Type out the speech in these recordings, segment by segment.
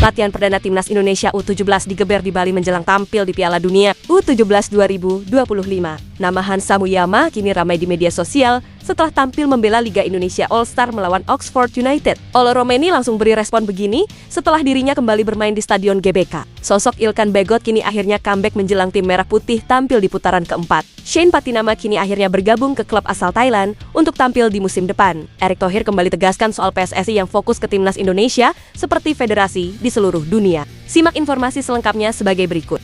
Latihan perdana Timnas Indonesia U17 digeber di Bali menjelang tampil di Piala Dunia U17 2025. Nama Hansa Muyama kini ramai di media sosial setelah tampil membela Liga Indonesia All-Star melawan Oxford United. Olo Romeni langsung beri respon begini setelah dirinya kembali bermain di Stadion GBK. Sosok Ilkan Begot kini akhirnya comeback menjelang tim merah putih tampil di putaran keempat. Shane Patinama kini akhirnya bergabung ke klub asal Thailand untuk tampil di musim depan. Erick Thohir kembali tegaskan soal PSSI yang fokus ke Timnas Indonesia seperti federasi di seluruh dunia. Simak informasi selengkapnya sebagai berikut.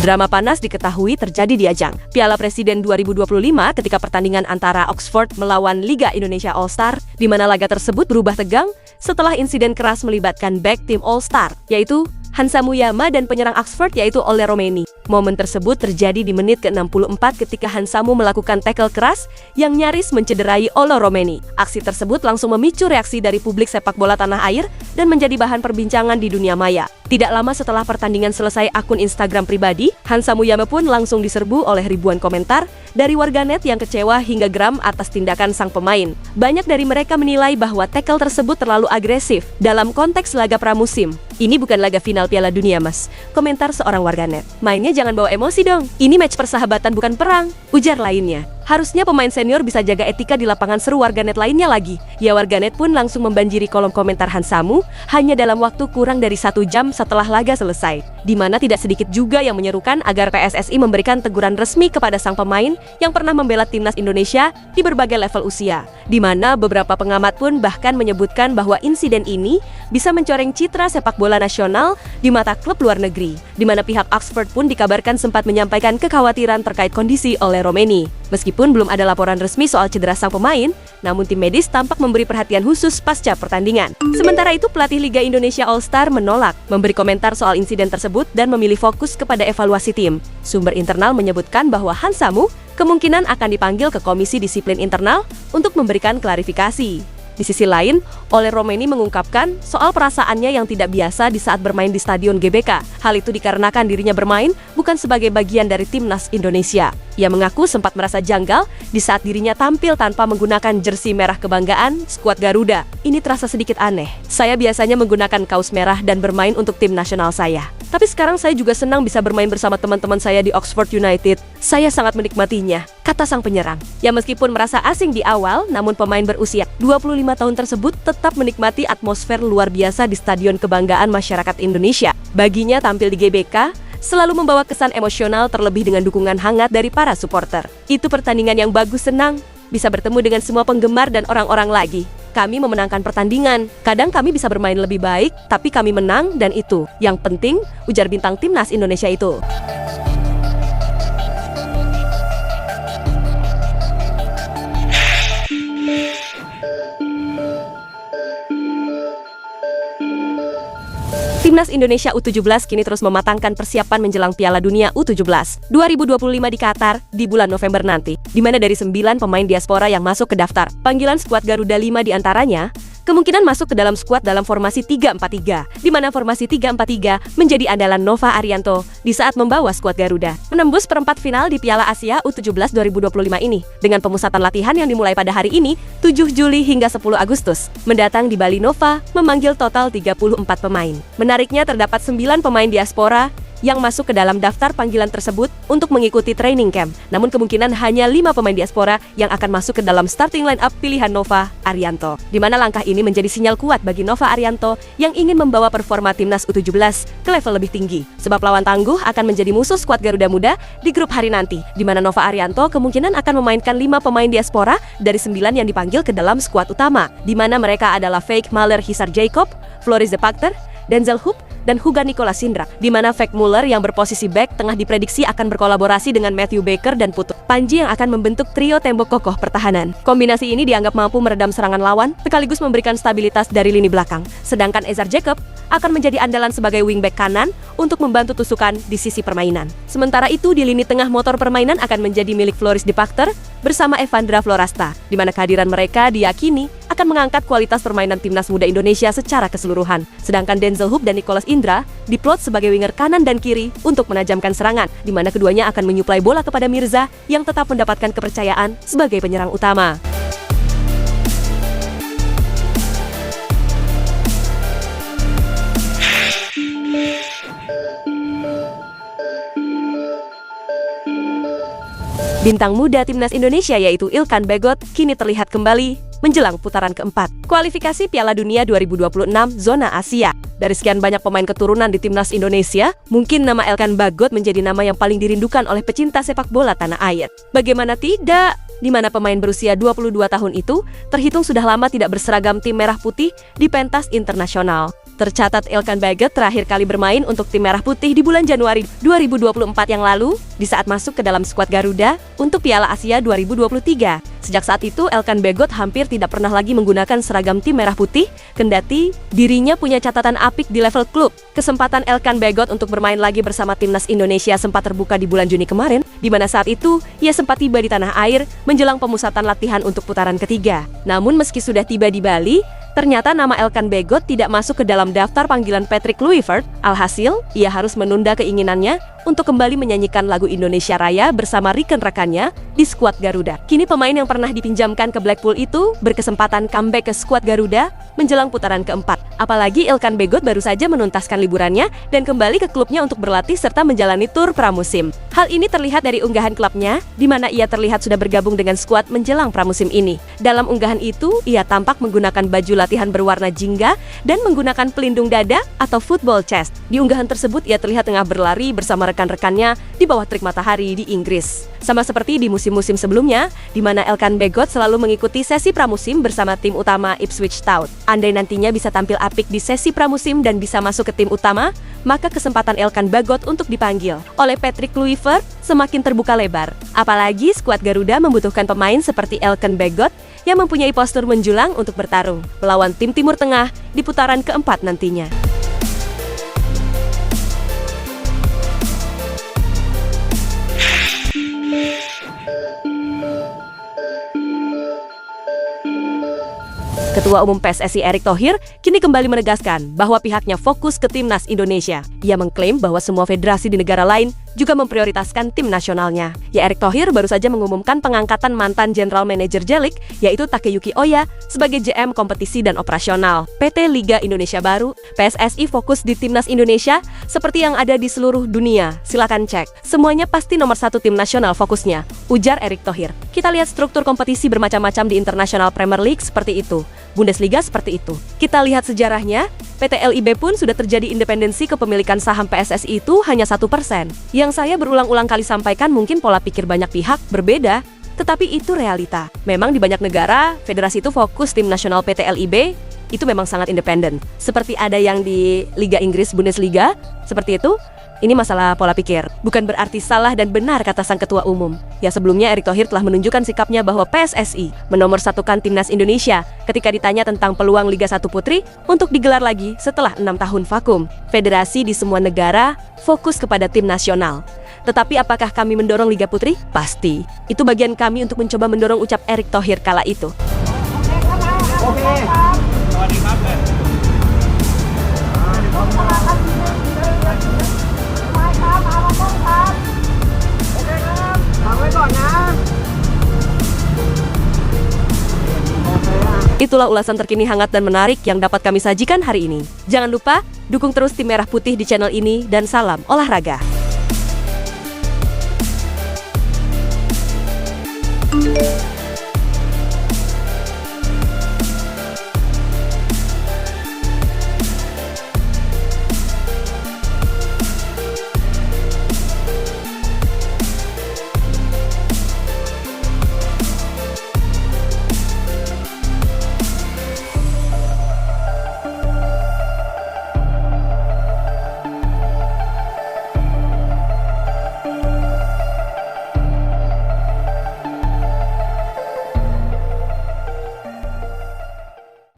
Drama panas diketahui terjadi di ajang Piala Presiden 2025 ketika pertandingan antara Oxford melawan Liga Indonesia All-Star, di mana laga tersebut berubah tegang setelah insiden keras melibatkan back tim All-Star, yaitu Hansa Muyama dan penyerang Oxford yaitu Olo Romeni. Momen tersebut terjadi di menit ke-64 ketika Hansamu melakukan tackle keras yang nyaris mencederai Olo Romeni. Aksi tersebut langsung memicu reaksi dari publik sepak bola tanah air dan menjadi bahan perbincangan di dunia maya. Tidak lama setelah pertandingan selesai, akun Instagram pribadi Hansa Muyama pun langsung diserbu oleh ribuan komentar dari warganet yang kecewa hingga geram atas tindakan sang pemain. Banyak dari mereka menilai bahwa tackle tersebut terlalu agresif dalam konteks laga pramusim. Ini bukan laga final Piala Dunia, Mas, komentar seorang warganet. Mainnya jangan bawa emosi dong. Ini match persahabatan bukan perang, ujar lainnya. Harusnya pemain senior bisa jaga etika di lapangan, seru warganet lainnya lagi. Ya, warganet pun langsung membanjiri kolom komentar Hansamu hanya dalam waktu kurang dari 1 jam setelah laga selesai. Di mana tidak sedikit juga yang menyerukan agar PSSI memberikan teguran resmi kepada sang pemain yang pernah membela timnas Indonesia di berbagai level usia. Di mana beberapa pengamat pun bahkan menyebutkan bahwa insiden ini bisa mencoreng citra sepak bola nasional di mata klub luar negeri. Di mana pihak Oxford pun dikabarkan sempat menyampaikan kekhawatiran terkait kondisi Olo Romeni. Meskipun belum ada laporan resmi soal cedera sang pemain, namun tim medis tampak memberi perhatian khusus pasca pertandingan. Sementara itu, pelatih Liga Indonesia All-Star menolak memberi komentar soal insiden tersebut dan memilih fokus kepada evaluasi tim. Sumber internal menyebutkan bahwa Hansamu kemungkinan akan dipanggil ke Komisi Disiplin Internal untuk memberikan klarifikasi. Di sisi lain, Olo Romeni mengungkapkan soal perasaannya yang tidak biasa di saat bermain di Stadion GBK. Hal itu dikarenakan dirinya bermain bukan sebagai bagian dari timnas Indonesia. Ia mengaku sempat merasa janggal di saat dirinya tampil tanpa menggunakan jersey merah kebanggaan skuad Garuda. Ini terasa sedikit aneh. Saya biasanya menggunakan kaos merah dan bermain untuk tim nasional saya. Tapi sekarang saya juga senang bisa bermain bersama teman-teman saya di Oxford United. Saya sangat menikmatinya, kata sang penyerang. Ya, meskipun merasa asing di awal, namun pemain berusia 25 tahun tersebut tetap menikmati atmosfer luar biasa di Stadion Kebanggaan Masyarakat Indonesia. Baginya tampil di GBK selalu membawa kesan emosional, terlebih dengan dukungan hangat dari para supporter. Itu pertandingan yang bagus, senang bisa bertemu dengan semua penggemar dan orang-orang lagi. Kami memenangkan pertandingan. Kadang kami bisa bermain lebih baik, tapi kami menang dan itu yang penting, ujar bintang timnas Indonesia itu. Timnas Indonesia U17 kini terus mematangkan persiapan menjelang Piala Dunia U17 2025 di Qatar di bulan November nanti, di mana dari 9 pemain diaspora yang masuk ke daftar panggilan skuad Garuda, 5 diantaranya kemungkinan masuk ke dalam skuad dalam formasi 3-4-3, di mana formasi 3-4-3 menjadi andalan Nova Arianto di saat membawa skuad Garuda menembus perempat final di Piala Asia U17 2025 ini, dengan pemusatan latihan yang dimulai pada hari ini 7 Juli hingga 10 Agustus. Mendatang di Bali, Nova memanggil total 34 pemain. Menariknya, terdapat 9 pemain diaspora yang masuk ke dalam daftar panggilan tersebut untuk mengikuti training camp. Namun kemungkinan hanya 5 pemain diaspora yang akan masuk ke dalam starting line up pilihan Nova Arianto. Di mana langkah ini menjadi sinyal kuat bagi Nova Arianto yang ingin membawa performa timnas U17 ke level lebih tinggi. Sebab lawan tangguh akan menjadi musuh skuad Garuda Muda di grup hari nanti, di mana Nova Arianto kemungkinan akan memainkan 5 pemain diaspora dari 9 yang dipanggil ke dalam skuad utama, di mana mereka adalah Fake Mahler Hisar Jacob, Floris de Pacter, Denzel Hoop, dan Hugo Nicolas Sindrak, di mana Frank Muller yang berposisi back tengah diprediksi akan berkolaborasi dengan Matthew Baker dan Putu Panji yang akan membentuk trio tembok kokoh pertahanan. Kombinasi ini dianggap mampu meredam serangan lawan, sekaligus memberikan stabilitas dari lini belakang. Sedangkan Ezra Jacob akan menjadi andalan sebagai wingback kanan untuk membantu tusukan di sisi permainan. Sementara itu, di lini tengah motor permainan akan menjadi milik Floris de Pachter bersama Evandra Florasta, di mana kehadiran mereka diyakini akan mengangkat kualitas permainan timnas muda Indonesia secara keseluruhan. Sedangkan Denzel Hoop dan Nicholas Indra diplot sebagai winger kanan dan kiri untuk menajamkan serangan, di mana keduanya akan menyuplai bola kepada Mirza yang tetap mendapatkan kepercayaan sebagai penyerang utama. Bintang muda timnas Indonesia yaitu Ilkan Bagot kini terlihat kembali menjelang putaran keempat kualifikasi Piala Dunia 2026 zona Asia. Dari sekian banyak pemain keturunan di timnas Indonesia, mungkin nama Ilkan Bagot menjadi nama yang paling dirindukan oleh pecinta sepak bola tanah air. Bagaimana tidak? Di mana pemain berusia 22 tahun itu terhitung sudah lama tidak berseragam tim merah putih di pentas internasional. Tercatat Ilkan Bagot terakhir kali bermain untuk tim merah putih di bulan Januari 2024 yang lalu di saat masuk ke dalam skuad Garuda untuk Piala Asia 2023. Sejak saat itu, Ilkan Bagot hampir tidak pernah lagi menggunakan seragam tim merah putih, kendati dirinya punya catatan apik di level klub. Kesempatan Ilkan Bagot untuk bermain lagi bersama timnas Indonesia sempat terbuka di bulan Juni kemarin, di mana saat itu ia sempat tiba di tanah air menjelang pemusatan latihan untuk putaran ketiga. Namun meski sudah tiba di Bali, ternyata nama Ilkan Bagot tidak masuk ke dalam daftar panggilan Patrick Kluivert. Alhasil, ia harus menunda keinginannya untuk kembali menyanyikan lagu Indonesia Raya bersama rekan-rekannya di skuad Garuda. Kini pemain yang pernah dipinjamkan ke Blackpool itu berkesempatan comeback ke skuad Garuda menjelang putaran keempat. Apalagi Ilkan Bagot baru saja menuntaskan liburannya dan kembali ke klubnya untuk berlatih serta menjalani tur pramusim. Hal ini terlihat dari unggahan klubnya, di mana ia terlihat sudah bergabung dengan skuad menjelang pramusim ini. Dalam unggahan itu, ia tampak menggunakan baju latihan berwarna jingga dan menggunakan pelindung dada atau football chest. Di unggahan tersebut, ia terlihat tengah berlari bersama rekan-rekannya di bawah terik matahari di Inggris. Sama seperti di musim-musim sebelumnya, di mana Ilkan Bagot selalu mengikuti sesi pramusim bersama tim utama Ipswich Town. Andai nantinya bisa tampil apik di sesi pramusim dan bisa masuk ke tim utama, maka kesempatan Ilkan Bagot untuk dipanggil oleh Patrick Kluivert semakin terbuka lebar. Apalagi skuad Garuda membutuhkan pemain seperti Ilkan Bagot yang mempunyai postur menjulang untuk bertarung melawan tim Timur Tengah di putaran keempat nantinya. Ketua Umum PSSI Erick Thohir kini kembali menegaskan bahwa pihaknya fokus ke timnas Indonesia. Ia mengklaim bahwa semua federasi di negara lain juga memprioritaskan tim nasionalnya. Erick Thohir baru saja mengumumkan pengangkatan mantan General Manager Jelik, yaitu Takeyuki Oya, sebagai GM kompetisi dan operasional PT Liga Indonesia Baru. PSSI fokus di timnas Indonesia seperti yang ada di seluruh dunia. Silakan cek. Semuanya pasti nomor satu tim nasional fokusnya, ujar Erick Thohir. Kita lihat struktur kompetisi bermacam-macam di International Premier League seperti itu. Bundesliga seperti itu. Kita lihat sejarahnya, PT LIB pun sudah terjadi independensi kepemilikan saham PSSI itu hanya 1%. Yang saya berulang-ulang kali sampaikan mungkin pola pikir banyak pihak berbeda, tetapi itu realita. Memang di banyak negara, federasi itu fokus tim nasional PT LIB, itu memang sangat independen. Seperti ada yang di Liga Inggris Bundesliga, seperti itu. Ini masalah pola pikir. Bukan berarti salah dan benar kata sang ketua umum. Ya sebelumnya Erick Thohir telah menunjukkan sikapnya bahwa PSSI menomorsatukan timnas Indonesia ketika ditanya tentang peluang Liga 1 Putri untuk digelar lagi setelah 6 tahun vakum. Federasi di semua negara fokus kepada tim nasional. Tetapi apakah kami mendorong Liga Putri? Pasti. Itu bagian kami untuk mencoba mendorong, ucap Erick Thohir kala itu. Itulah ulasan terkini hangat dan menarik yang dapat kami sajikan hari ini. Jangan lupa, dukung terus tim Merah Putih di channel ini dan salam olahraga.